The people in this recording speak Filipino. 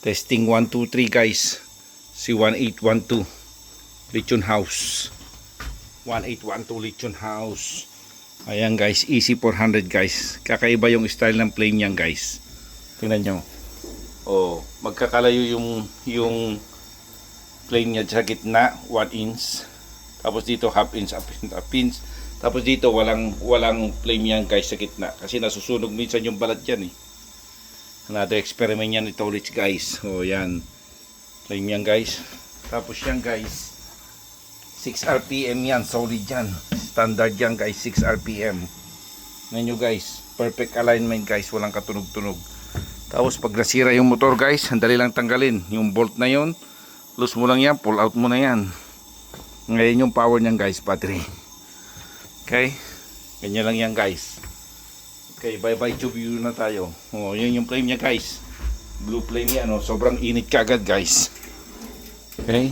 Testing 1, 2, 3 guys. Si 1812 Lechon House. 1812 Lechon House. Ayan guys, easy 400 guys. Kakaiba yung style ng flame niyan guys. Tingnan nyo. Oh, magkakalayo yung flame niya sa gitna, 1 inch. Tapos dito half inch, half inch. Tapos dito walang flame yan guys sa gitna kasi nasusunog minsan yung balat yan eh. Another experiment yan ito ulit guys. Oh, yan. Flame yan guys. Tapos yan guys, 6 RPM yan, solid yan. Standard yan guys, 6 RPM. Ngayon nyo guys, perfect alignment guys, walang katunog-tunog. Tapos pag nasira yung motor guys, andali lang tanggalin. Yung bolt na yon, loose mo lang yan, pull out mo na yan. Ngayon yung power niyan guys, battery. Okay, ganyan lang yan guys. Okay, bye bye tube view na tayo. Oh, yun yung flame niya guys. Blue flame yan, oh. Sobrang init kagad guys. Okay.